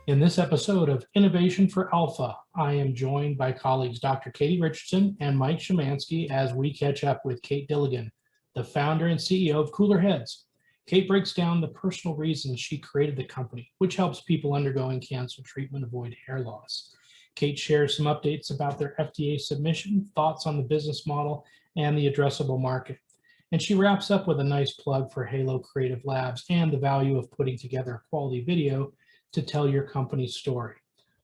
In this episode of Innovation for Alpha, I am joined by colleagues Dr. Katie Richardson and Mike Szymanski as we catch up with Kate Dilligan, the founder and CEO of Cooler Heads. Kate breaks down the personal reasons she created the company, which helps people undergoing cancer treatment avoid hair loss. Kate shares some updates about their FDA submission, thoughts on the business model, and the addressable market. And she wraps up with a nice plug for Halo Creative Labs and the value of putting together a quality video to tell your company's story.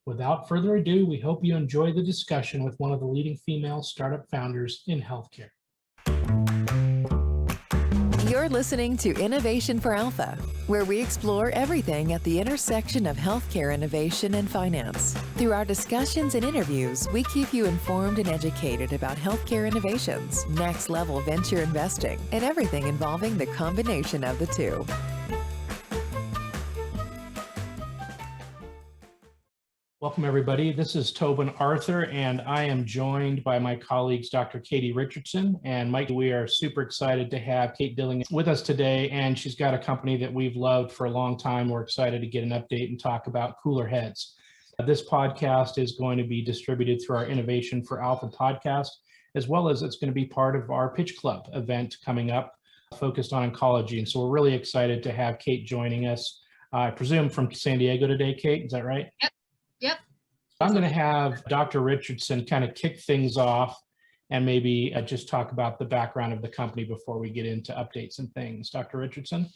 Without further ado, we hope you enjoy the discussion with one of the leading female startup founders in healthcare. You're listening to Innovation for Alpha, where we explore everything at the intersection of healthcare innovation and finance. Through our discussions and interviews, we keep you informed and educated about healthcare innovations, next-level venture investing, and everything involving the combination of the two. Welcome, everybody. This is Tobin Arthur, and I am joined by my colleagues, Dr. Katie Richardson and Mike. We are super excited to have Kate Dilligan with us today, and she's got a company that we've loved for a long time. We're excited to get an update and talk about Cooler Heads. This podcast is going to be distributed through our Innovation for Alpha podcast, as well as it's going to be part of our Pitch Club event coming up focused on oncology. And so we're really excited to have Kate joining us. I presume from San Diego today, Kate, is that right? Yep. I'm going to have Dr. Richardson kind of kick things off and maybe just talk about the background of the company before we get into updates and things. Dr. Richardson?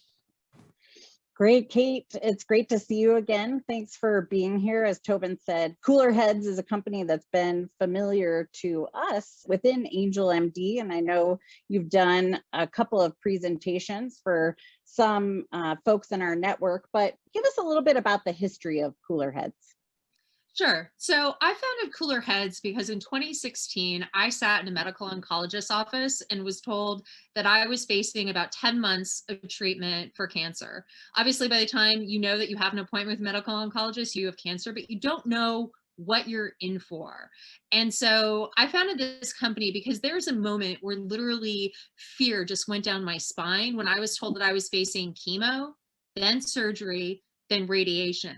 Great, Kate. It's great to see you again. Thanks for being here. As Tobin said, Cooler Heads is a company that's been familiar to us within AngelMD, and I know you've done a couple of presentations for some folks in our network, but give us a little bit about the history of Cooler Heads. Sure. So I founded Cooler Heads because in 2016, I sat in a medical oncologist's office and was told that I was facing about 10 months of treatment for cancer. Obviously, by the time you know that you have an appointment with a medical oncologist, you have cancer, but you don't know what you're in for. And so I founded this company because there's a moment where literally fear just went down my spine when I was told that I was facing chemo, then surgery, then radiation.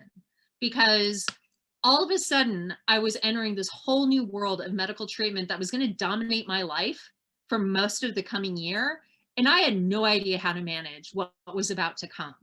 Because all of a sudden, I was entering this whole new world of medical treatment that was going to dominate my life for most of the coming year. And I had no idea how to manage what was about to come.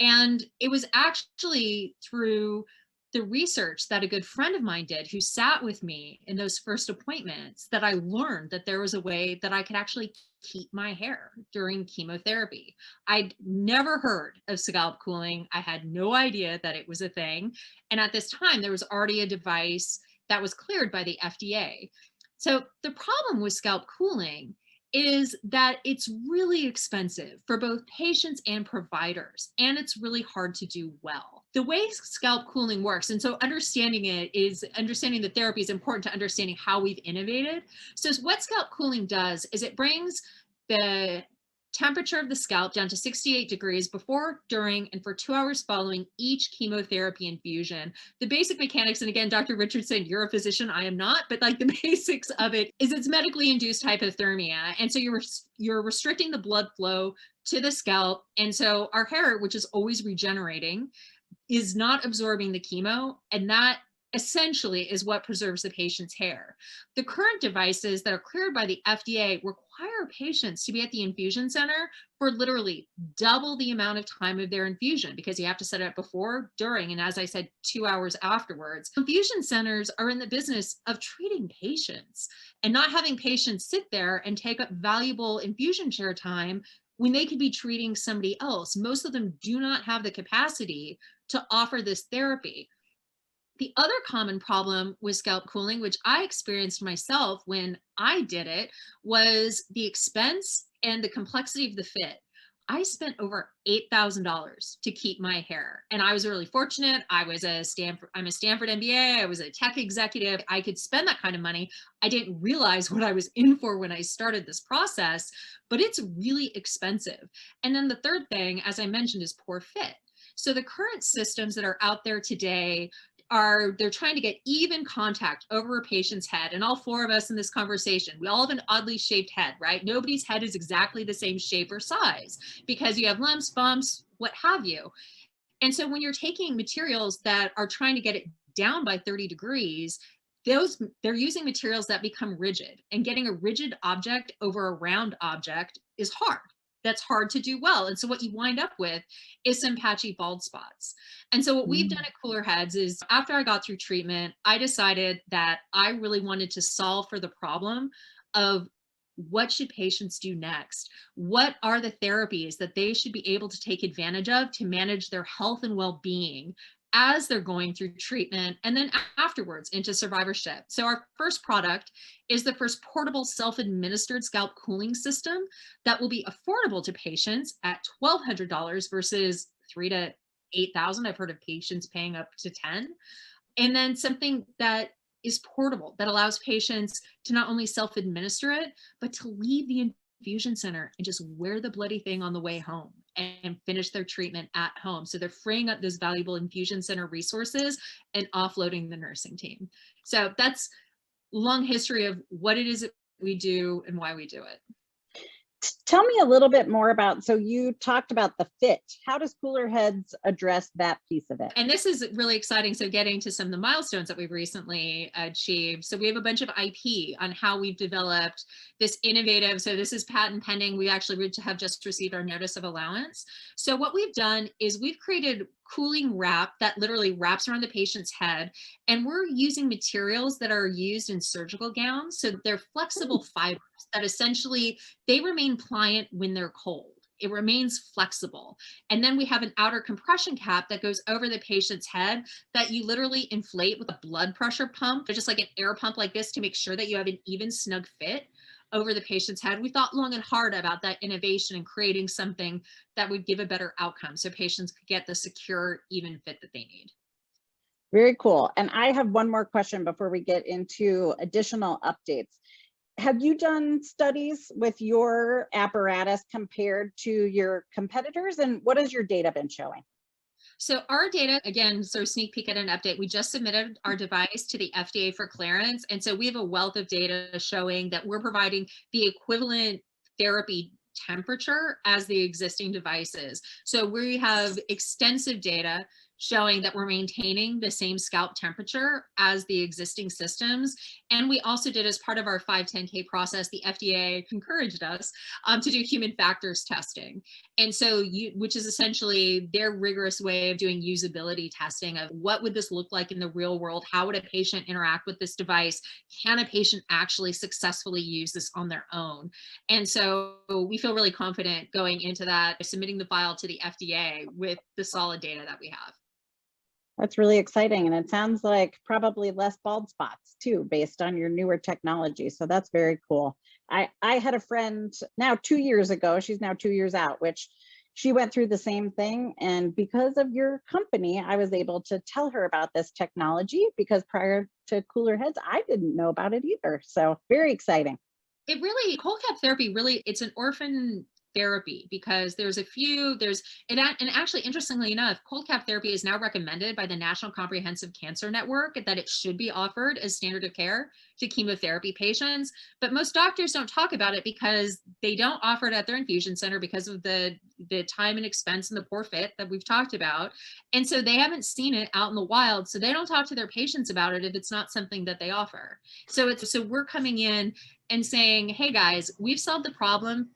And it was actually through the research that a good friend of mine did who sat with me in those first appointments that I learned that there was a way that I could actually keep my hair during chemotherapy. I'd never heard of scalp cooling. I had no idea that it was a thing. And at this time, there was already a device that was cleared by the FDA. So the problem with scalp cooling is that it's really expensive for both patients and providers, and it's really hard to do well. The way scalp cooling works, and so understanding it is understanding the therapy is important to understanding how we've innovated. So what scalp cooling does is it brings the temperature of the scalp down to 68 degrees before, during, and for 2 hours following each chemotherapy infusion. The basic mechanics, and again, Dr. Richardson, you're a physician, I am not, but like the basics of it is it's medically induced hypothermia. And so you're restricting the blood flow to the scalp. And so our hair, which is always regenerating, is not absorbing the chemo, and that essentially is what preserves the patient's hair. The current devices that are cleared by the FDA require patients to be at the infusion center for literally double the amount of time of their infusion because you have to set it up before, during, and as I said, 2 hours afterwards. Infusion centers are in the business of treating patients and not having patients sit there and take up valuable infusion chair time when they could be treating somebody else. Most of them do not have the capacity to offer this therapy. The other common problem with scalp cooling, which I experienced myself when I did it, was the expense and the complexity of the fit. I spent over $8,000 to keep my hair. And I was really fortunate. I'm a Stanford MBA. I was a tech executive. I could spend that kind of money. I didn't realize what I was in for when I started this process, but it's really expensive. And then the third thing, as I mentioned, is poor fit. So the current systems that are out there today they're trying to get even contact over a patient's head. And all four of us in this conversation, we all have an oddly shaped head, right? Nobody's head is exactly the same shape or size because you have lumps, bumps, what have you. And so when you're taking materials that are trying to get it down by 30 degrees, they're using materials that become rigid, and getting a rigid object over a round object is hard. That's hard to do well. And so what you wind up with is some patchy bald spots. And so what we've done at Cooler Heads is, after I got through treatment, I decided that I really wanted to solve for the problem of what should patients do next? What are the therapies that they should be able to take advantage of to manage their health and well-being as they're going through treatment, and then afterwards into survivorship? So our first product is the first portable self-administered scalp cooling system that will be affordable to patients at $1,200 versus $3,000 to $8,000. I've heard of patients paying up to $10,000. And then something that is portable, that allows patients to not only self-administer it, but to leave the infusion center and just wear the bloody thing on the way home and finish their treatment at home. So they're freeing up those valuable infusion center resources and offloading the nursing team. So that's long history of what it is that we do and why we do it. Tell me a little bit more about, so you talked about the fit. How does Cooler Heads address that piece of it? And this is really exciting. So getting to some of the milestones that we've recently achieved. So we have a bunch of IP on how we've developed this innovative, so this is patent pending. We actually have just received our notice of allowance. So what we've done is we've created cooling wrap that literally wraps around the patient's head. And we're using materials that are used in surgical gowns. So they're flexible fibers that essentially, they remain pliant when they're cold. It remains flexible. And then we have an outer compression cap that goes over the patient's head that you literally inflate with a blood pressure pump. They're just like an air pump like this to make sure that you have an even snug fit over the patient's head. We thought long and hard about that innovation and creating something that would give a better outcome so patients could get the secure, even fit that they need. Very cool. And I have one more question before we get into additional updates. Have you done studies with your apparatus compared to your competitors? And what has your data been showing? So our data, again, so sneak peek at an update, we just submitted our device to the FDA for clearance. And so we have a wealth of data showing that we're providing the equivalent therapy temperature as the existing devices. So we have extensive data showing that we're maintaining the same scalp temperature as the existing systems. And we also did, as part of our 510(k) process, the FDA encouraged us to do human factors testing. And so, which is essentially their rigorous way of doing usability testing of what would this look like in the real world? How would a patient interact with this device? Can a patient actually successfully use this on their own? And so we feel really confident going into that, submitting the file to the FDA with the solid data that we have. That's really exciting. And it sounds like probably less bald spots too, based on your newer technology. So that's very cool. I had a friend now 2 years ago, she's now 2 years out, which she went through the same thing. And because of your company, I was able to tell her about this technology, because prior to Cooler Heads, I didn't know about it either. So very exciting. It really, cold cap therapy, really, it's an orphan therapy because and actually, interestingly enough, cold cap therapy is now recommended by the National Comprehensive Cancer Network that it should be offered as standard of care to chemotherapy patients. But most doctors don't talk about it because they don't offer it at their infusion center because of the time and expense and the poor fit that we've talked about. And so they haven't seen it out in the wild. So they don't talk to their patients about it if it's not something that they offer. So we're coming in and saying, hey guys, we've solved the problem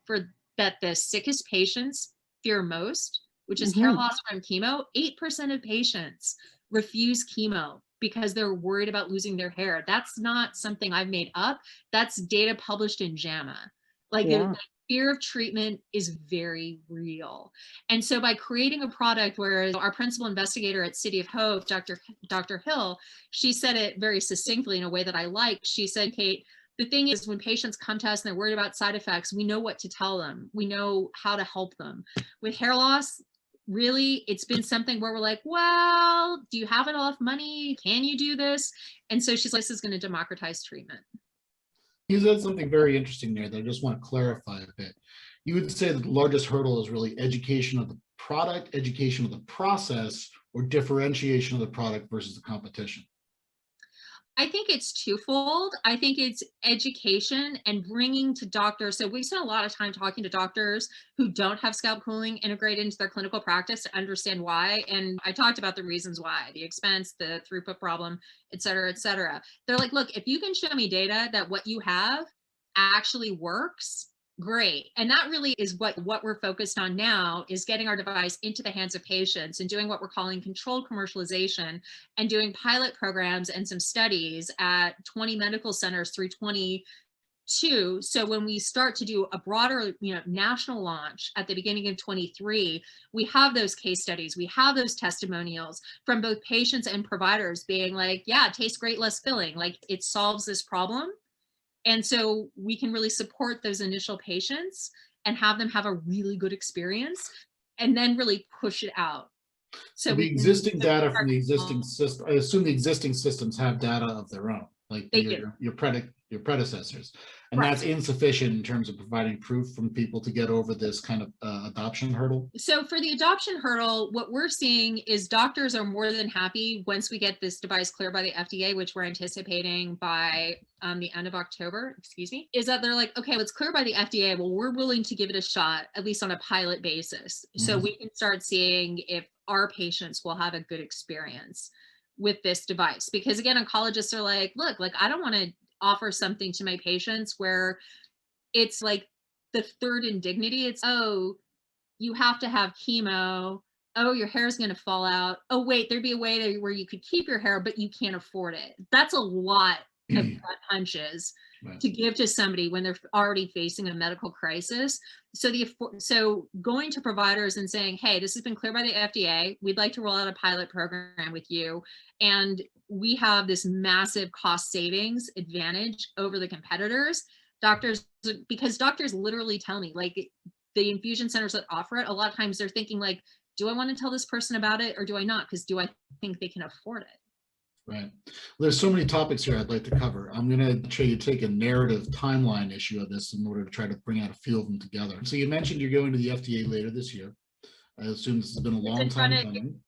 that the sickest patients fear most, which is hair loss from chemo. 8% of patients refuse chemo because they're worried about losing their hair. That's not something I've made up. That's data published in JAMA. The fear of treatment is very real. And so by creating a product where our principal investigator at City of Hope, Dr. Hill, she said it very succinctly in a way that I liked. She said, Kate, the thing is, when patients come to us and they're worried about side effects, we know what to tell them. We know how to help them. With hair loss, really, it's been something where we're like, well, do you have enough money? Can you do this? And so she's like, this is going to democratize treatment. You said something very interesting there that I just want to clarify a bit. You would say that the largest hurdle is really education of the product, education of the process, or differentiation of the product versus the competition. I think it's twofold. I think it's education and bringing to doctors. So we spend a lot of time talking to doctors who don't have scalp cooling integrated into their clinical practice to understand why. And I talked about the reasons why: the expense, the throughput problem, et cetera, et cetera. They're like, look, if you can show me data that what you have actually works, great. And that really is what we're focused on now, is getting our device into the hands of patients and doing what we're calling controlled commercialization, and doing pilot programs and some studies at 20 medical centers through 22. So when we start to do a broader, national launch at the beginning of 23, we have those case studies, we have those testimonials from both patients and providers being like, yeah, it tastes great, less filling, like it solves this problem. And so we can really support those initial patients and have them have a really good experience, and then really push it out. So The we can existing data from start the existing small. system, I assume the existing systems have data of their own, like They do. your predecessors. And Right. that's insufficient in terms of providing proof from people to get over this kind of adoption hurdle. So for the adoption hurdle, what we're seeing is doctors are more than happy once we get this device cleared by the FDA, which we're anticipating by the end of October, is that they're like, okay, let's clear by the FDA. Well, we're willing to give it a shot, at least on a pilot basis. So Mhm. we can start seeing if our patients will have a good experience with this device. Because again, oncologists are like, look, like I don't want to offer something to my patients where it's like the third indignity. It's, oh, you have to have chemo. Oh, your hair's going to fall out. Oh, wait, there'd be a way where you could keep your hair, but you can't afford it. That's a lot of gut punches Right. to give to somebody when they're already facing a medical crisis. So going to providers and saying, hey, this has been cleared by the FDA. We'd like to roll out a pilot program with you. And we have this massive cost savings advantage over the competitors. Because doctors literally tell me, like, the infusion centers that offer it, a lot of times they're thinking like, do I want to tell this person about it or do I not? Because do I think they can afford it? Right. Well, there's so many topics here I'd like to cover. I'm going to try to take a narrative timeline issue of this in order to try to bring out a few of them together. So you mentioned you're going to the FDA later this year. I assume this has been a It's long in front time of coming.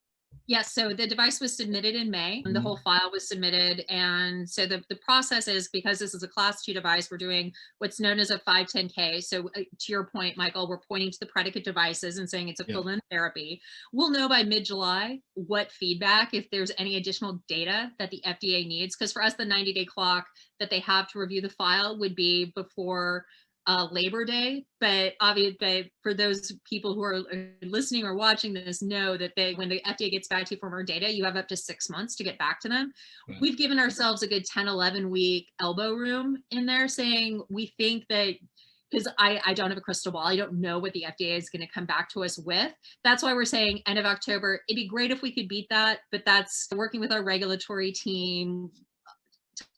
Yes, so the device was submitted in May, and the whole file was submitted. And so the process is, because this is a class 2 device, we're doing what's known as a 510K. So to your point, Michael, we're pointing to the predicate devices and saying it's equivalent therapy. We'll know by mid-July what feedback, if there's any additional data that the FDA needs, because for us, the 90-day clock that they have to review the file would be before Labor Day. But obviously, for those people who are listening or watching this, know that when the FDA gets back to you for more data, you have up to 6 months to get back to them. Right. We've given ourselves a good 10, 11 week elbow room in there, saying we think that, because I don't have a crystal ball. I don't know what the FDA is going to come back to us with. That's why we're saying end of October. It'd be great if we could beat that, but that's working with our regulatory team,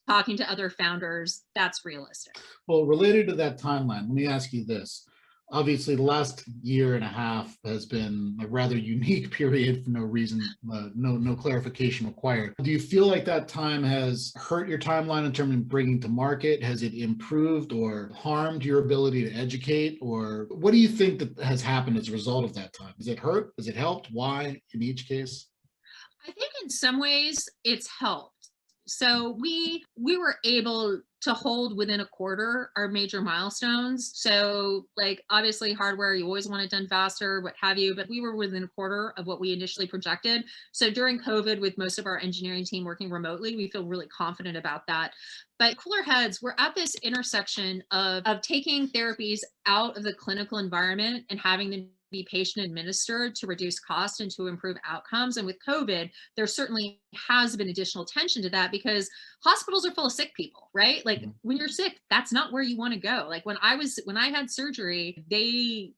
talking to other founders, that's realistic. Well, related to that timeline, let me ask you this. Obviously, the last year and a half has been a rather unique period for no reason, no clarification required. Do you feel like that time has hurt your timeline in terms of bringing to market? Has it improved or harmed your ability to educate? Or what do you think that has happened as a result of that time? Has it hurt? Has it helped? Why in each case? I think in some ways it's helped. So we were able to hold within a quarter our major milestones. So like, obviously hardware, you always want it done faster, what have you, but we were within a quarter of what we initially projected. So during COVID, with most of our engineering team working remotely, we feel really confident about that. But cooler heads, we're at this intersection of taking therapies out of the clinical environment and having them be patient administered to reduce cost and to improve outcomes. And with COVID, there certainly has been additional tension to that, because hospitals are full of sick people, right? Like when you're sick, that's not where you want to go. Like when I had surgery,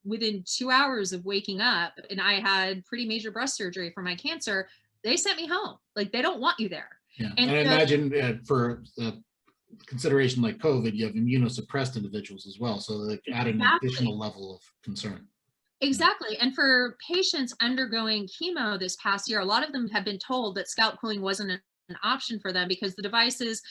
within 2 hours of waking up, and I had pretty major breast surgery for my cancer, they sent me home. Like they don't want you there. Yeah, And I so, imagine for consideration like COVID, you have immunosuppressed individuals as well. So like add an additional level of concern. Exactly. And for patients undergoing chemo this past year, a lot of them have been told that scalp cooling wasn't an option for them, because the devices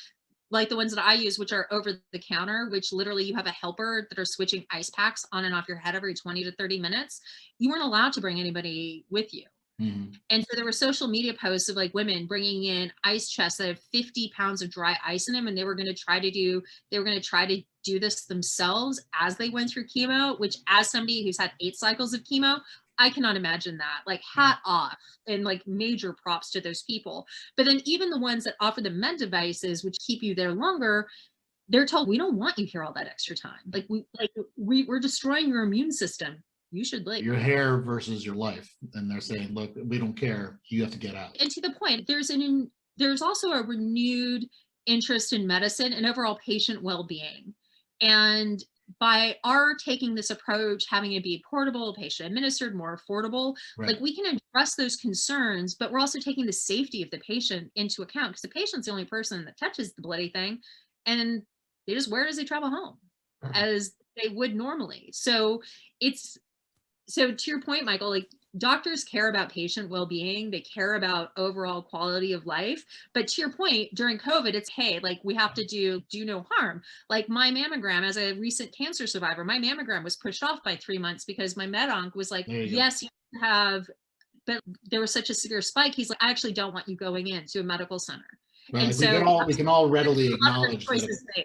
like the ones that I use, which are over the counter, which literally you have a helper that are switching ice packs on and off your head every 20 to 30 minutes. You weren't allowed to bring anybody with you. Mhm. And so there were social media posts of like women bringing in ice chests that have 50 pounds of dry ice in them. And they were going to try to do this themselves as they went through chemo, which as somebody who's had 8 cycles of chemo, I cannot imagine that. Like hat off and like major props to those people. But then even the ones that offer the med devices, which keep you there longer, they're told, we don't want you here all that extra time. We're destroying your immune system. You should like Your hair versus your life. And they're saying, look, we don't care. You have to get out. and to the point, there's also a renewed interest in medicine and overall patient well-being. And by our taking this approach, having it be portable, patient administered, more affordable, Right. like we can address those concerns, but we're also taking the safety of the patient into account, because the patient's the only person that touches the bloody thing, and they just wear it as they travel home, Perfect. as they would normally. So to your point, Michael, like doctors care about patient well-being, they care about overall quality of life. But to your point, during COVID, it's, hey, like we have to do no harm. Like my mammogram, as a recent cancer survivor, my mammogram was pushed off by 3 months because my med onc was like, yes, you have, but there was such a severe spike. He's like, I actually don't want you going into a medical center. Right. And so we can all readily acknowledge that. choices made.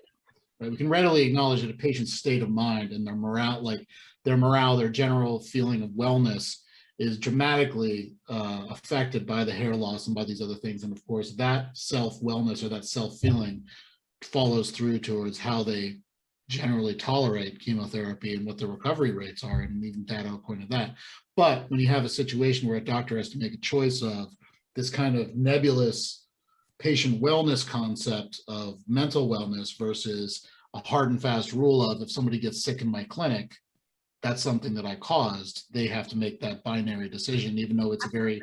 Right? We can readily acknowledge that a patient's state of mind and their morale, their general feeling of wellness is dramatically affected by the hair loss and by these other things. And of course, that self-wellness or that self-feeling follows through towards how they generally tolerate chemotherapy and what the recovery rates are, and even data pointed that. But when you have a situation where a doctor has to make a choice of this kind of nebulous patient wellness concept of mental wellness versus a hard and fast rule of, if somebody gets sick in my clinic, that's something that I caused, they have to make that binary decision, even though it's a very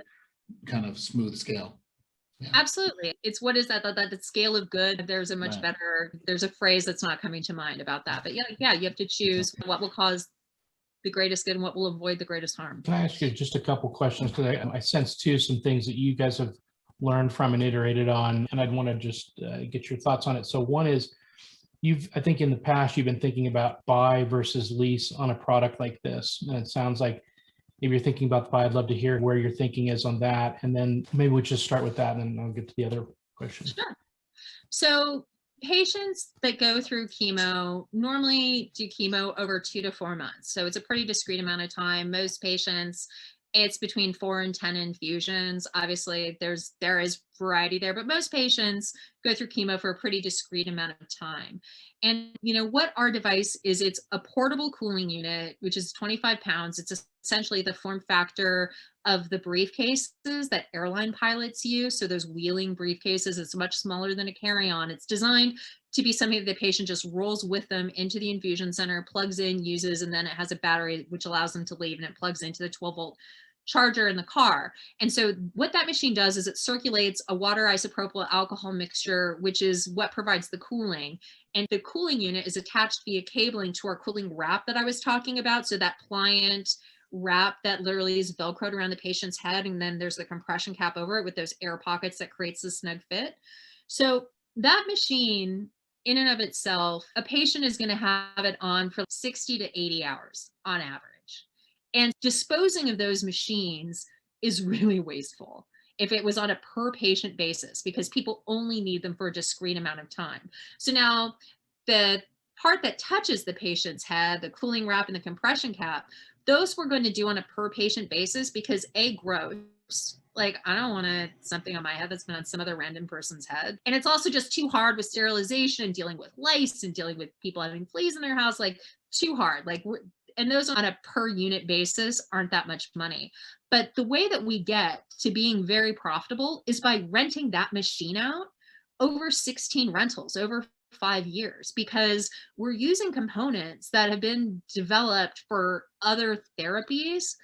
kind of smooth scale. Yeah. Absolutely. It's what is that scale of good. There's a much Right. better, there's a phrase that's not coming to mind about that. But yeah, you have to choose what will cause the greatest good and what will avoid the greatest harm. Can I ask you just a couple questions? Because I sense too some things that you guys have learned from and iterated on, and I'd want to just get your thoughts on it. So one is, I think in the past, you've been thinking about buy versus lease on a product like this. And it sounds like if you're thinking about the buy, I'd love to hear where your thinking is on that. And then maybe we'll just start with that and then I'll get to the other questions. Sure. So patients that go through chemo normally do chemo over 2 to 4 months. So it's a pretty discrete amount of time. Most patients, it's between 4 and 10 infusions. Obviously, there is variety there, but most patients go through chemo for a pretty discrete amount of time. And what our device is, it's a portable cooling unit, which is 25 pounds. It's essentially the form factor of the briefcases that airline pilots use. So those wheeling briefcases, it's much smaller than a carry-on. It's designed to be something that the patient just rolls with them into the infusion center, plugs in, uses, and then it has a battery which allows them to leave, and it plugs into the 12-volt charger in the car. And so what that machine does is it circulates a water isopropyl alcohol mixture, which is what provides the cooling. And the cooling unit is attached via cabling to our cooling wrap that I was talking about. So that pliant wrap that literally is velcroed around the patient's head, and then there's the compression cap over it with those air pockets that creates the snug fit. So that machine in and of itself, a patient is going to have it on for 60 to 80 hours on average. And disposing of those machines is really wasteful if it was on a per patient basis, because people only need them for a discrete amount of time. So now the part that touches the patient's head, the cooling wrap and the compression cap, those we're going to do on a per patient basis because gross. Like, I don't want something on my head that's been on some other random person's head. And it's also just too hard with sterilization and dealing with lice and dealing with people having fleas in their house, like too hard. And those on a per unit basis aren't that much money. But the way that we get to being very profitable is by renting that machine out over 16 rentals, over 5 years, because we're using components that have been developed for other therapies.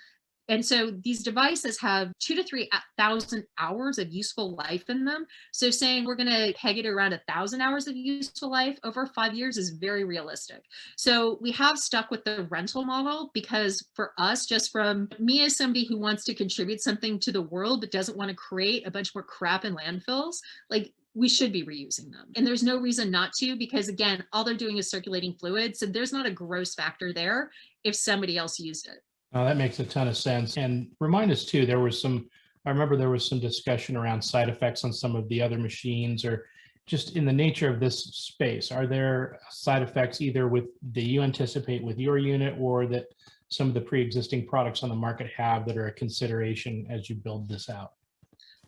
And so these devices have 2,000 to 3,000 hours of useful life in them. So saying we're going to peg it around 1,000 hours of useful life over 5 years is very realistic. So we have stuck with the rental model because for us, just from me as somebody who wants to contribute something to the world but doesn't want to create a bunch more crap in landfills, like we should be reusing them. And there's no reason not to, because again, all they're doing is circulating fluid. So there's not a gross factor there if somebody else used it. That makes a ton of sense. And remind us too, I remember there was some discussion around side effects on some of the other machines, or just in the nature of this space. Are there side effects either that you anticipate with your unit, or that some of the pre-existing products on the market have, that are a consideration as you build this out?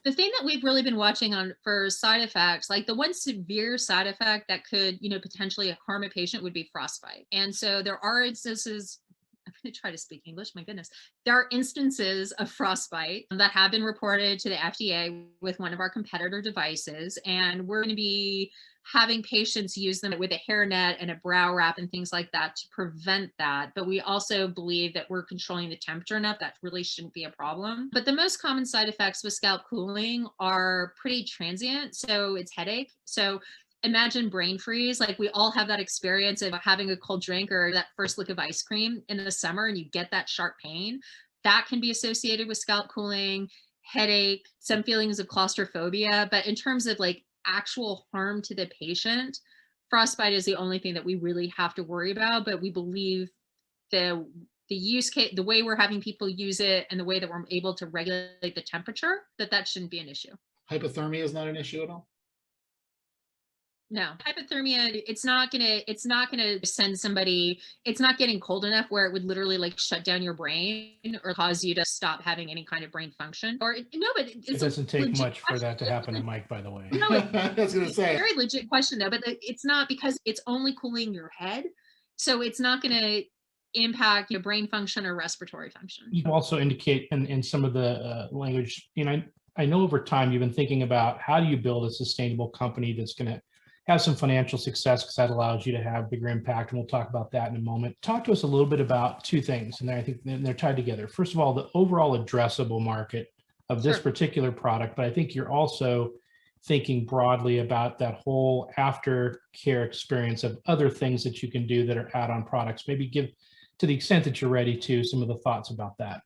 The thing that we've really been watching on for side effects, like the one severe side effect that could, potentially harm a patient, would be frostbite. And so there are instances, I'm going to try to speak English, my goodness. There are instances of frostbite that have been reported to the FDA with one of our competitor devices. And we're going to be having patients use them with a hairnet and a brow wrap and things like that to prevent that. But we also believe that we're controlling the temperature enough that really shouldn't be a problem. But the most common side effects with scalp cooling are pretty transient. So it's headache. So imagine brain freeze. Like, we all have that experience of having a cold drink or that first lick of ice cream in the summer and you get that sharp pain. That can be associated with scalp cooling, headache, some feelings of claustrophobia. But in terms of like actual harm to the patient, frostbite is the only thing that we really have to worry about. But we believe the use case, the way we're having people use it and the way that we're able to regulate the temperature, that shouldn't be an issue. Hypothermia is not an issue at all? No, hypothermia, it's not gonna send somebody, it's not getting cold enough where it would literally like shut down your brain or cause you to stop having any kind of brain function. Or no, but It doesn't take much for that to happen to Mike, by the way. No, I was going to it's a say. very legit question though, but it's not, because it's only cooling your head. So it's not gonna impact your brain function or respiratory function. You also indicate in some of the language, I know over time you've been thinking about how do you build a sustainable company that's going to have some financial success, because that allows you to have bigger impact. And we'll talk about that in a moment. Talk to us a little bit about two things, and I think they're tied together. First of all, the overall addressable market of this particular product, but I think you're also thinking broadly about that whole aftercare experience of other things that you can do that are add-on products. Maybe give, to the extent that you're ready to, some of the thoughts about that.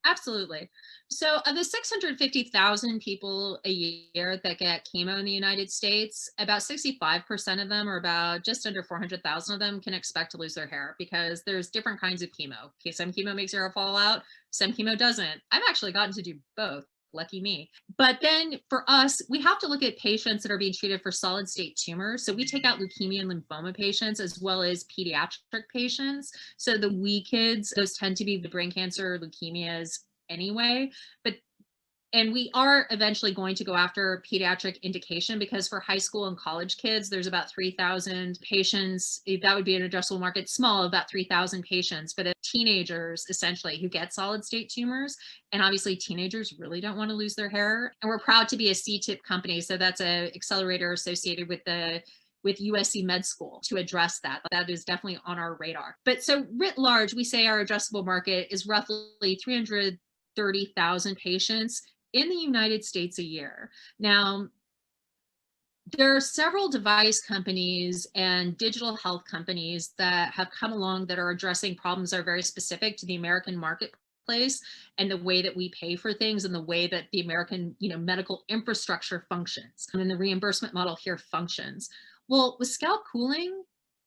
Absolutely. So of the 650,000 people a year that get chemo in the United States, about 65% of them, or about just under 400,000 of them, can expect to lose their hair, because there's different kinds of chemo. Okay, some chemo makes your hair fall out, some chemo doesn't. I've actually gotten to do both. Lucky me. But then for us, we have to look at patients that are being treated for solid state tumors. So we take out leukemia and lymphoma patients as well as pediatric patients. So the wee kids, those tend to be the brain cancer, leukemias anyway. And we are eventually going to go after pediatric indication, because for high school and college kids, there's about 3,000 patients. That would be an addressable market, small, about 3,000 patients. But teenagers, essentially, who get solid state tumors, and obviously teenagers really don't want to lose their hair. And we're proud to be a CTIP company. So that's an accelerator associated with USC Med School to address that. That is definitely on our radar. But so writ large, we say our addressable market is roughly 330,000 patients in the United States a year. Now, there are several device companies and digital health companies that have come along that are addressing problems that are very specific to the American marketplace and the way that we pay for things and the way that the American, medical infrastructure functions and the reimbursement model here functions. Well, with scalp cooling,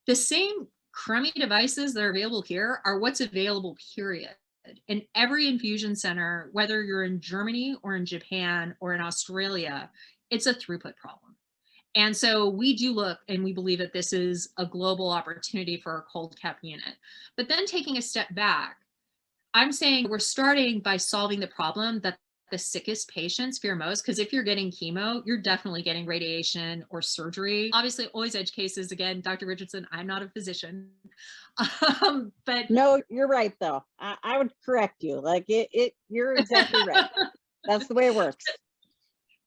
the same crummy devices that are available here are what's available, period. In every infusion center, whether you're in Germany or in Japan or in Australia, it's a throughput problem. And so we do look, and we believe that this is a global opportunity for our cold cap unit. But then taking a step back, I'm saying we're starting by solving the problem that the sickest patients fear most, because if you're getting chemo, you're definitely getting radiation or surgery. Obviously, always edge cases. Again, Dr. Richardson, I'm not a physician. But no, you're right though. I would correct you. Like you're exactly right. That's the way it works.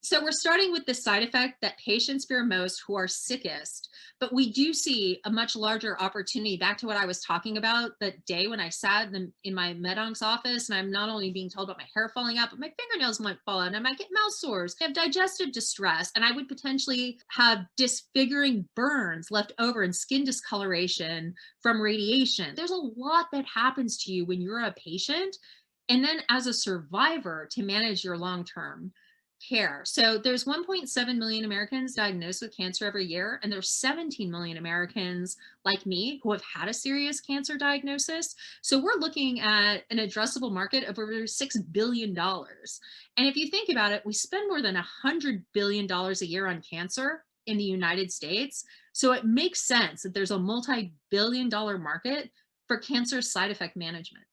So we're starting with the side effect that patients fear most who are sickest, but we do see a much larger opportunity. Back to what I was talking about that day when I sat in my med-oncs office, and I'm not only being told about my hair falling out, but my fingernails might fall out and I might get mouth sores, I have digestive distress, and I would potentially have disfiguring burns left over and skin discoloration from radiation. There's a lot that happens to you when you're a patient. And then as a survivor, to manage your long-term care. So there's 1.7 million Americans diagnosed with cancer every year, and there's 17 million Americans like me who have had a serious cancer diagnosis. So we're looking at an addressable market of over $6 billion. And if you think about it, we spend more than $100 billion a year on cancer in the United States. So it makes sense that there's a multi-billion dollar market for cancer side effect management.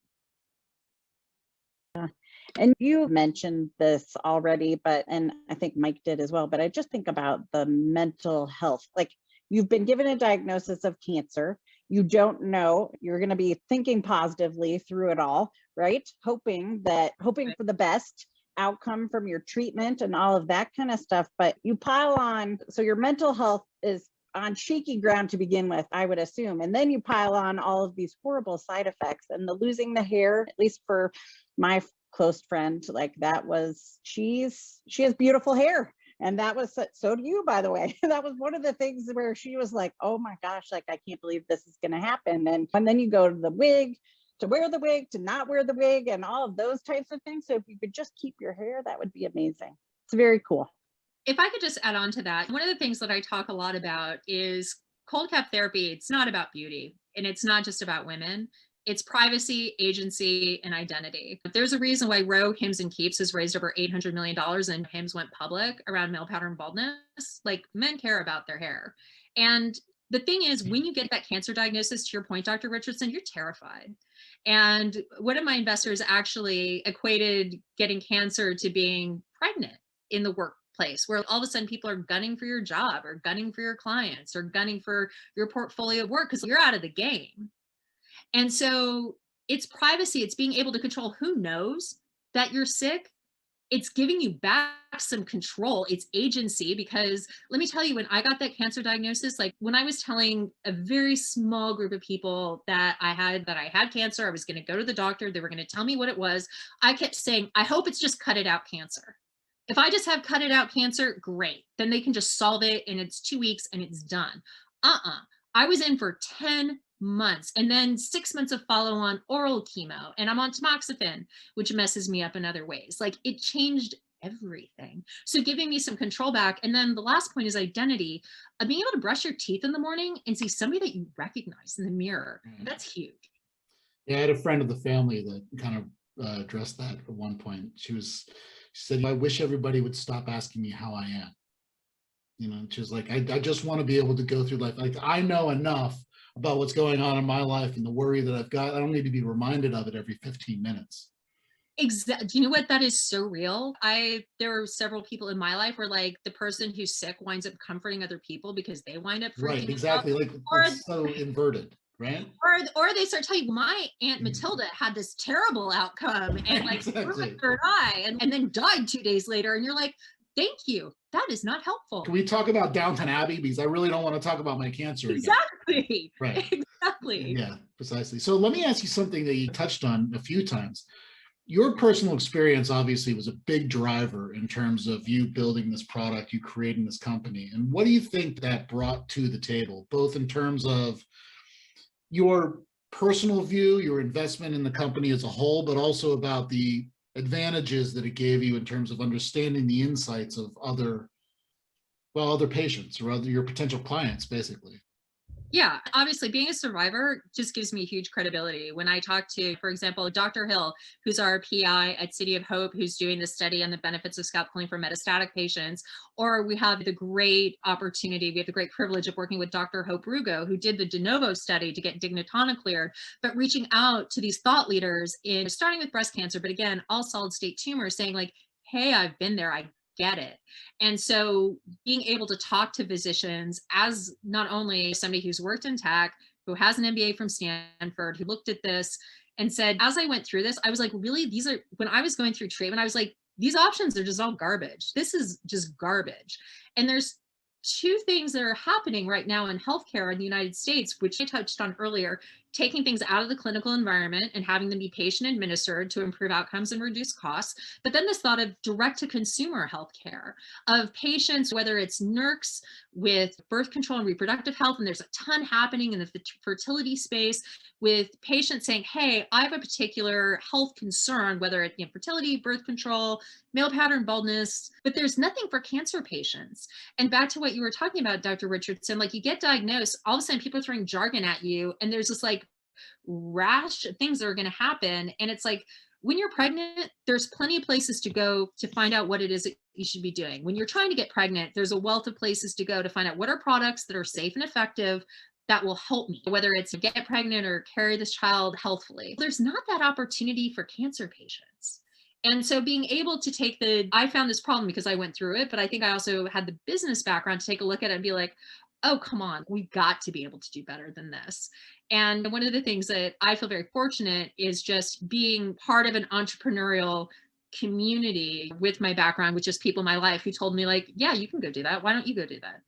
And you mentioned this already, and I think Mike did as well, but I just think about the mental health. Like, you've been given a diagnosis of cancer. You don't know, you're going to be thinking positively through it all, right? Hoping for the best outcome from your treatment and all of that kind of stuff. But you pile on, so your mental health is on shaky ground to begin with, I would assume. And then you pile on all of these horrible side effects, and the losing the hair, at least for my close friend, like that was, she has beautiful hair. And that was, so do you, by the way. That was one of the things where she was like, oh my gosh, like, I can't believe this is going to happen. And then you go to the wig, to wear the wig, to not wear the wig, and all of those types of things. So if you could just keep your hair, that would be amazing. It's very cool. If I could just add on to that, one of the things that I talk a lot about is cold cap therapy. It's not about beauty, and it's not just about women. It's privacy, agency, and identity. There's a reason why Roe, Hims, and Keeps has raised over $800 million, and Hims went public around male pattern baldness. Like, men care about their hair. And the thing is, when you get that cancer diagnosis, to your point, Dr. Richardson, you're terrified. And one of my investors actually equated getting cancer to being pregnant in the workplace, where all of a sudden people are gunning for your job, or gunning for your clients, or gunning for your portfolio of work because you're out of the game. And so it's privacy. It's being able to control who knows that you're sick. It's giving you back some control. It's agency, because let me tell you, when I got that cancer diagnosis, like when I was telling a very small group of people that I had cancer, I was going to go to the doctor, they were going to tell me what it was. I kept saying, I hope it's just cut it out cancer. If I just have cut it out cancer, great. Then they can just solve it, and it's 2 weeks and it's done. I was in for 10 months, and then 6 months of follow-on oral chemo, and I'm on tamoxifen, which messes me up in other ways. Like, it changed everything. So giving me some control back. And then the last point is identity. Being able to brush your teeth in the morning and see somebody that you recognize in the mirror. That's huge. Yeah, I had a friend of the family that kind of addressed that at one point. She said, I wish everybody would stop asking me how I am. You know, she was like, I just want to be able to go through life. Like, I know enough about what's going on in my life and the worry that I've got. I don't need to be reminded of it every 15 minutes. Exactly. Do you know what? That is so real. There were several people in my life where, like, the person who's sick winds up comforting other people because they wind up freaking right, exactly. out. Like, it's so inverted, right? Or they start telling you, my Aunt Matilda had this terrible outcome and like Exactly. third eye and then died 2 days later. And you're like, thank you. That is not helpful. Can we talk about Downton Abbey? Because I really don't want to talk about my cancer again. Exactly. Right. Exactly. Yeah, precisely. So let me ask you something that you touched on a few times. Your personal experience obviously was a big driver in terms of you building this product, you creating this company. And what do you think that brought to the table, both in terms of your personal view, your investment in the company as a whole, but also about the advantages that it gave you in terms of understanding the insights of other patients or your potential clients, basically? Yeah, obviously being a survivor just gives me huge credibility. When I talk to, for example, Dr. Hill, who's our PI at City of Hope, who's doing the study on the benefits of scalp cooling for metastatic patients, or we have the great privilege of working with Dr. Hope Rugo, who did the de novo study to get Dignitana cleared, but reaching out to these thought leaders in starting with breast cancer, but again, all solid state tumors, saying like, hey, I've been there, I get it. And so being able to talk to physicians as not only somebody who's worked in tech, who has an MBA from Stanford, who looked at this and said, as I went through this, I was like, really, when I was going through treatment, I was like, these options are just all garbage. This is just garbage. And there's two things that are happening right now in healthcare in the United States, which I touched on earlier. taking things out of the clinical environment and having them be patient administered to improve outcomes and reduce costs. But then this thought of direct to consumer healthcare of patients, whether it's NERCs with birth control and reproductive health, and there's a ton happening in the fertility space with patients saying, hey, I have a particular health concern, whether it's fertility, birth control, male pattern baldness, but there's nothing for cancer patients. And back to what you were talking about, Dr. Richardson, like you get diagnosed, all of a sudden people are throwing jargon at you, and there's this like rash things that are going to happen. And it's like, when you're pregnant, there's plenty of places to go to find out what it is that you should be doing. When you're trying to get pregnant, there's a wealth of places to go to find out what are products that are safe and effective that will help me, whether it's to get pregnant or carry this child healthfully. There's not that opportunity for cancer patients. And so being able to I found this problem because I went through it, but I think I also had the business background to take a look at it and be like, oh, come on, we've got to be able to do better than this. And one of the things that I feel very fortunate is just being part of an entrepreneurial community with my background, with just people in my life who told me like, yeah, you can go do that. Why don't you go do that?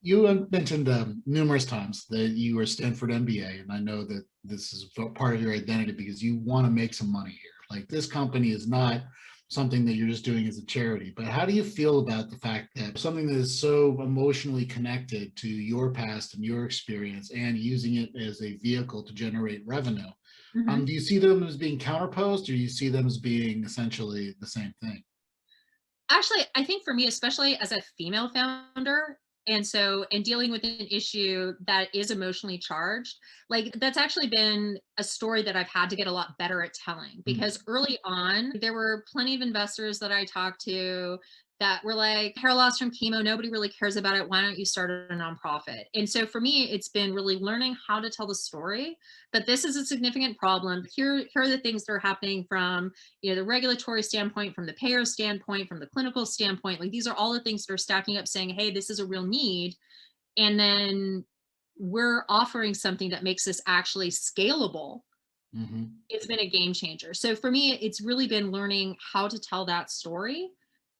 You mentioned numerous times that you were Stanford MBA, and I know that this is part of your identity because you want to make some money here. Like this company is not something that you're just doing as a charity, but how do you feel about the fact that something that is so emotionally connected to your past and your experience and using it as a vehicle to generate revenue? Mm-hmm. Do you see them as being counterposed, or do you see them as being essentially the same thing? Actually, I think for me, especially as a female founder, and so in dealing with an issue that is emotionally charged, like that's actually been a story that I've had to get a lot better at telling, because early on, there were plenty of investors that I talked to that were like, hair loss from chemo, nobody really cares about it. Why don't you start a nonprofit? And so for me, it's been really learning how to tell the story that this is a significant problem. Here are the things that are happening from the regulatory standpoint, from the payer standpoint, from the clinical standpoint. Like these are all the things that are stacking up saying, hey, this is a real need. And then we're offering something that makes this actually scalable. Mm-hmm. It's been a game changer. So for me, it's really been learning how to tell that story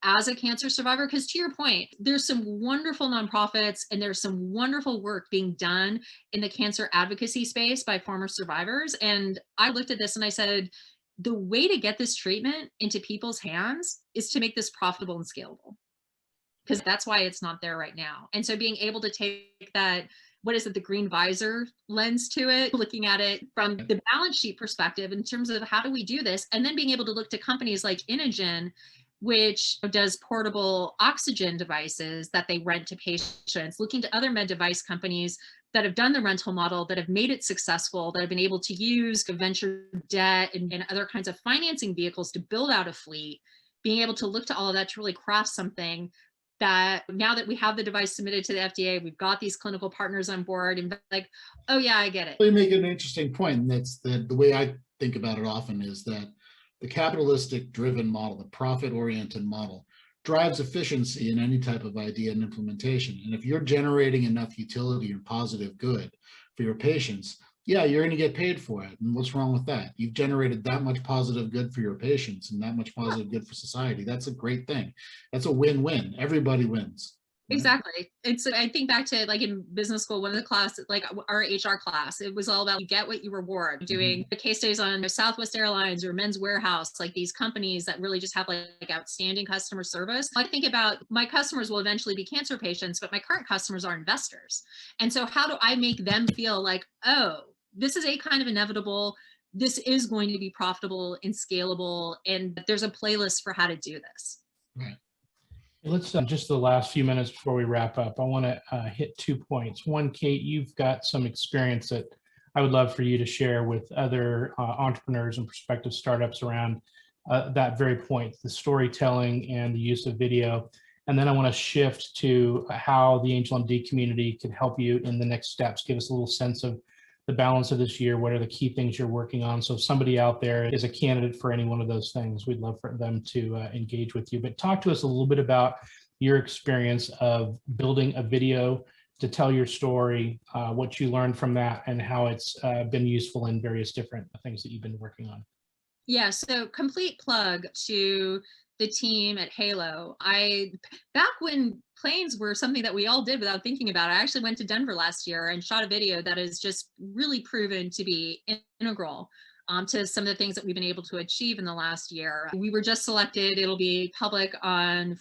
as a cancer survivor, because to your point, there's some wonderful nonprofits and there's some wonderful work being done in the cancer advocacy space by former survivors. And I looked at this and I said, the way to get this treatment into people's hands is to make this profitable and scalable, because that's why it's not there right now. And so being able to take that, what is it, the green visor lens to it, looking at it from the balance sheet perspective in terms of how do we do this, and then being able to look to companies like Inogen, which does portable oxygen devices that they rent to patients, looking to other med device companies that have done the rental model, that have made it successful, that have been able to use venture debt and other kinds of financing vehicles to build out a fleet, being able to look to all of that to really craft something that now that we have the device submitted to the FDA, we've got these clinical partners on board and like, oh yeah, I get it. You make an interesting point, and that's the way I think about it often is that the capitalistic driven model, the profit oriented model, drives efficiency in any type of idea and implementation. And if you're generating enough utility and positive good for your patients, yeah, you're going to get paid for it. And what's wrong with that? You've generated that much positive good for your patients and that much positive good for society. That's a great thing. That's a win-win. Everybody wins. Exactly. It's, I think back to like in business school, one of the classes, like our HR class, it was all about you get what you reward. Doing the case studies on Southwest Airlines or Men's Warehouse, like these companies that really just have like outstanding customer service. I think about my customers will eventually be cancer patients, but my current customers are investors. And so how do I make them feel like, oh, this is a kind of inevitable, this is going to be profitable and scalable, and there's a playlist for how to do this. Right. Let's just the last few minutes before we wrap up, I want to hit 2 points. One, Kate, you've got some experience that I would love for you to share with other entrepreneurs and prospective startups around that very point, the storytelling and the use of video. And then I want to shift to how the AngelMD community can help you in the next steps. Give us a little sense of the balance of this year. What are the key things you're working on? So if somebody out there is a candidate for any one of those things, we'd love for them to engage with you. But talk to us a little bit about your experience of building a video to tell your story, what you learned from that, and how it's been useful in various different things that you've been working on. Yeah, so complete plug to the team at Halo. Back when planes were something that we all did without thinking about it, I actually went to Denver last year and shot a video that is just really proven to be integral to some of the things that we've been able to achieve in the last year. We were just selected, it'll be public on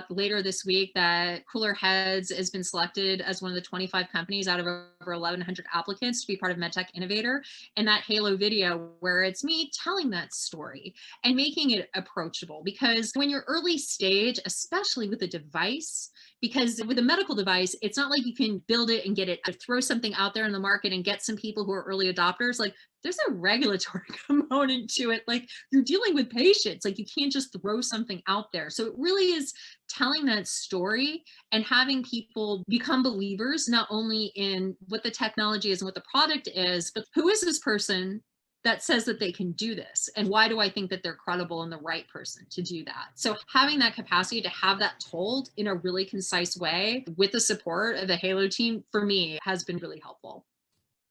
later this week, that Cooler Heads has been selected as one of the 25 companies out of over 1,100 applicants to be part of MedTech Innovator. And that Halo video, where it's me telling that story and making it approachable, because when you're early stage, especially with a device, because with a medical device, it's not like you can build it and get it, throw something out there in the market and get some people who are early adopters. Like, there's a regulatory component to it. Like, you're dealing with patients, like you can't just throw something out there. So it really is telling that story and having people become believers, not only in what the technology is and what the product is, but who is this person that says that they can do this? And why do I think that they're credible and the right person to do that? So having that capacity to have that told in a really concise way with the support of the Halo team, for me, has been really helpful.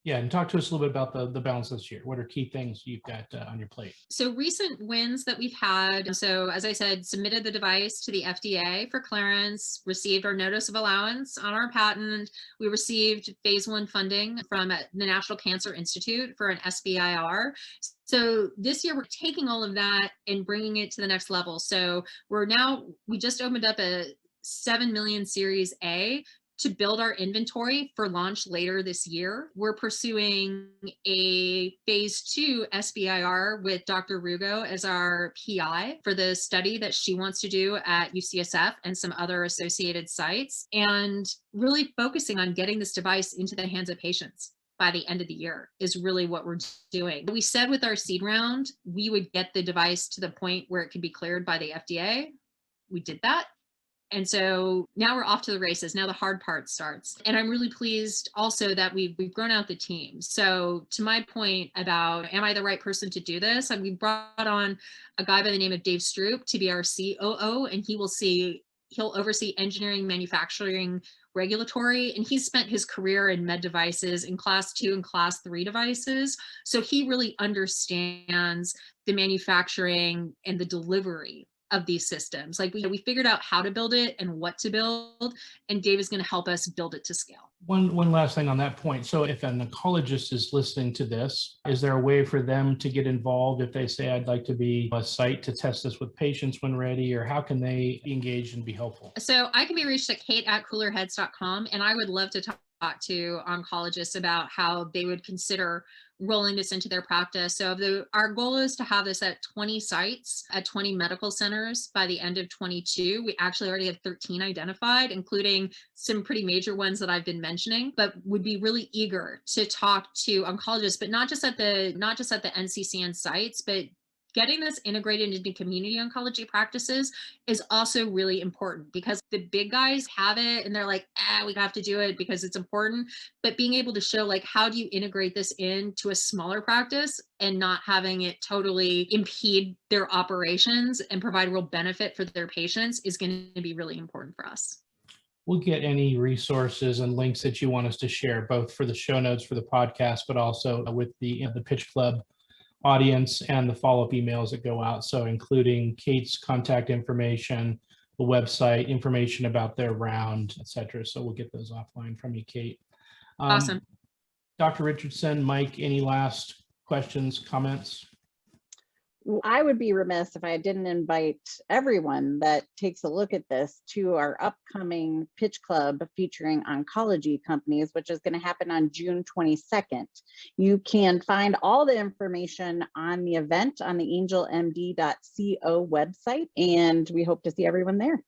Yeah, and talk to us a little bit about the balance this year. What are key things you've got on your plate? So recent wins that we've had. So as I said, submitted the device to the FDA for clearance, received our notice of allowance on our patent. We received phase 1 funding from the National Cancer Institute for an SBIR. So this year we're taking all of that and bringing it to the next level. So we just opened up a 7 million Series A to build our inventory for launch later this year. We're pursuing a phase 2 SBIR with Dr. Rugo as our PI for the study that she wants to do at UCSF and some other associated sites, and really focusing on getting this device into the hands of patients by the end of the year is really what we're doing. We said with our seed round, we would get the device to the point where it could be cleared by the FDA. We did that. And so now we're off to the races. Now the hard part starts. And I'm really pleased also that we've grown out the team. So to my point about, am I the right person to do this? And we brought on a guy by the name of Dave Stroop to be our COO, and he'll oversee engineering, manufacturing, regulatory, and he's spent his career in med devices, in class 2 and class 3 devices. So he really understands the manufacturing and the delivery of these systems. Like we figured out how to build it and what to build, and Dave is going to help us build it to scale. One last thing on that point. So if an oncologist is listening to this, is there a way for them to get involved if they say, I'd like to be a site to test this with patients when ready, or how can they be engaged and be helpful? So I can be reached at kate@coolerheads.com, and I would love to talk to oncologists about how they would consider rolling this into their practice. So our goal is to have this at 20 sites at 20 medical centers by the end of 22. We actually already have 13 identified, including some pretty major ones that I've been mentioning, but would be really eager to talk to oncologists, but not just at the NCCN sites, but getting this integrated into community oncology practices is also really important, because the big guys have it and they're like, we have to do it because it's important. But being able to show, like, how do you integrate this into a smaller practice and not having it totally impede their operations and provide real benefit for their patients is going to be really important for us. We'll get any resources and links that you want us to share, both for the show notes for the podcast, but also with the Pitch Club audience and the follow-up emails that go out. So including Kate's contact information, the website, information about their round, etc. So we'll get those offline from you, Kate. Awesome. Dr. Richardson, Mike, any last questions, comments? I would be remiss if I didn't invite everyone that takes a look at this to our upcoming Pitch Club featuring oncology companies, which is going to happen on June 22nd. You can find all the information on the event on the angelmd.co website, and we hope to see everyone there.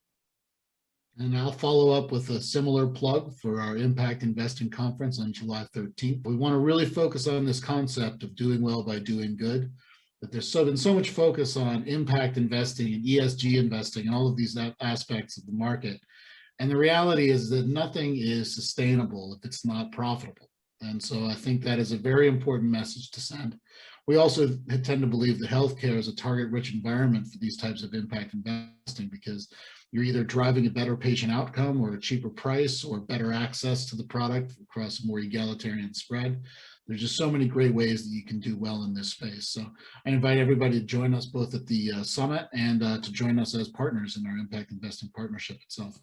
And I'll follow up with a similar plug for our Impact Investing Conference on July 13th. We want to really focus on this concept of doing well by doing good. But there's been so much focus on impact investing and ESG investing and all of these aspects of the market. And the reality is that nothing is sustainable if it's not profitable. And so I think that is a very important message to send. We also tend to believe that healthcare is a target-rich environment for these types of impact investing, because you're either driving a better patient outcome or a cheaper price or better access to the product across a more egalitarian spread. There's just so many great ways that you can do well in this space. So I invite everybody to join us both at the summit and to join us as partners in our Impact Investing Partnership itself.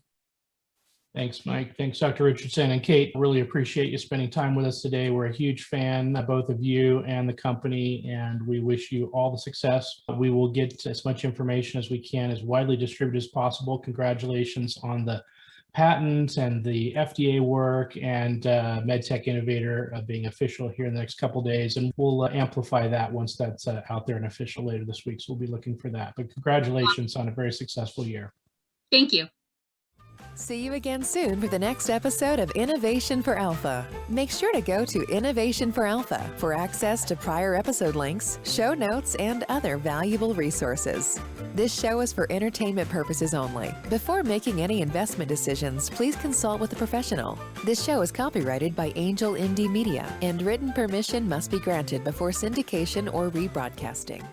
Thanks, Mike. Thanks, Dr. Richardson. And Kate, really appreciate you spending time with us today. We're a huge fan, both of you and the company, and we wish you all the success. We will get as much information as we can, as widely distributed as possible. Congratulations on the patents and the FDA work and MedTech Innovator being official here in the next couple of days. And we'll amplify that once that's out there and official later this week. So we'll be looking for that. But congratulations on a very successful year. Thank you. See you again soon for the next episode of Innovation for Alpha. Make sure to go to Innovation for Alpha for access to prior episode links, show notes, and other valuable resources. This show is for entertainment purposes only. Before making any investment decisions, please consult with a professional. This show is copyrighted by AngelMD Media, and written permission must be granted before syndication or rebroadcasting.